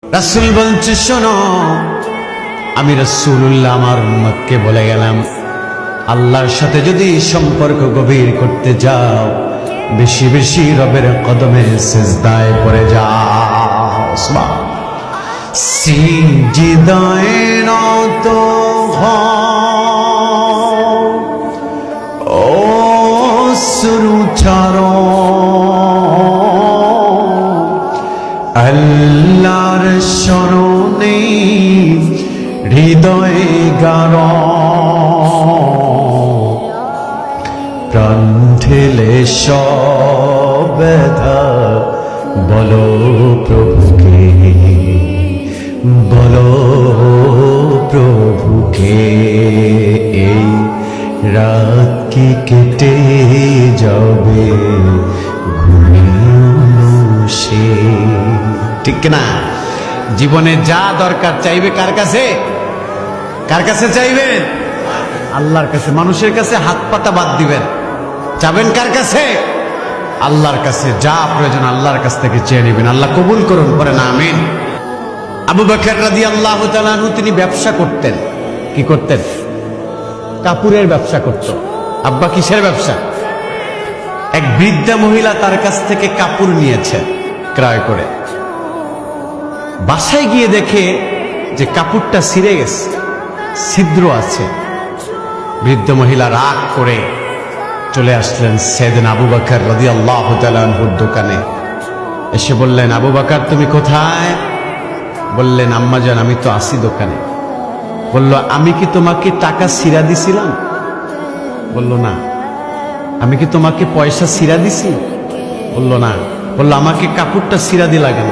রাসূল বলছে, শোনো, আমি রাসূলুল্লাহ আমার উম্মতকে বলে গেলাম, আল্লাহর সাথে যদি সম্পর্ক গভীর করতে যাও, বেশি বেশি রবের কদমে সিজদায় পড়ে যাও। সিজদায় নত হও, ও সুরুচারো, আল্লাহর শরণে হৃদয়ে গারো, প্রাণ ঢেলে সব ব্যথা বলো প্রভুকে, বলো প্রভুকে, এই রাত কি কেটে যাবে ঘুমিয়ে সে। ঠিক না? জীবনে যা দরকার চাইবে কার কাছে? কার কাছে চাইবেন? আল্লাহর কাছে। মানুষের কাছে হাত পাতা বাদ দিবেন, যাবেন কার কাছে? আল্লাহর কাছে। যা প্রয়োজন আল্লাহর কাছ থেকে চেয়ে নেবেন। আল্লাহ কবুল করুন, বলেন আমিন। আবু বকর রাদিয়াল্লাহু তাআলা আনহু তিনি ব্যবসা করতেন। কি করতেন? কাপড়ের ব্যবসা করত। আব্বা কিসের ব্যবসা? এক বৃদ্ধা মহিলা তার কাছ থেকে কাপড় নিয়েছেন ক্রয় করে। বাসায় গিয়ে দেখে যে কাপড়টা ছিঁড়ে গেছে, ছিদ্র আছে। বৃদ্ধ মহিলা রাগ করে চলে আসলেন সাইয়েদনা আবু বকর রাদিয়াল্লাহু তাআলা আনহুর দোকানে। এসে বললেন, আবু বকর তুমি কোথায়? বললেন, আম্মাজান আমি তো আসি দোকানে। বলল, আমি কি তোমাকে টাকা ছিঁড়া দিছিলাম? বলল, না। আমি কি তোমাকে পয়সা ছিঁড়া দিছি? বলল, না। বলল, আমাকে কাপড়টা ছিঁড়া দিলা কেন?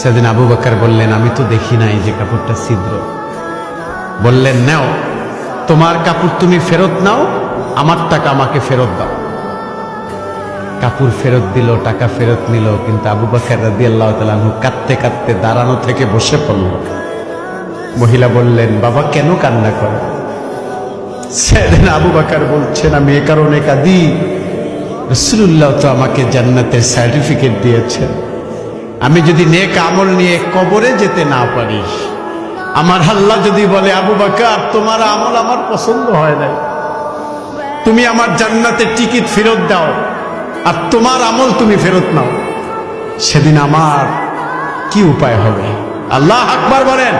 সেদিন আবু বকর বললেন, আমি তো দেখি নাই যে কাপড়টা ছিদ্র। বললেন, নাও, তোমার কাপড় তুমি ফেরত নাও, আমার টাকা আমাকে ফেরত দাও। কাপড় ফেরত দিল, টাকা ফেরত নিল। কিন্তু আবু বকর রাদিয়াল্লাহু তাআলা আনহু কাঁদতে কাঁদতে দাঁড়ানো থেকে বসে পড়ল। মহিলা বললেন, বাবা কেন কান্না করে? সেদিন আবু বকর বলছেন, আমি এ কারণে কাঁদি, রাসূলুল্লাহ তো আমাকে জান্নাতের সার্টিফিকেট দিয়েছেন। আমি যদি নেক আমল নিয়ে কবরে যেতে না পারি, আমার আল্লাহ যদি বলে, আবু বকর তোমার আমল আমার পছন্দ হয় নাই, তুমি আমার জান্নাতের টিকিট ফেরত দাও আর তোমার আমল তুমি ফেরত নাও, সেদিন আমার কি উপায় হবে? আল্লাহু আকবার বলেন।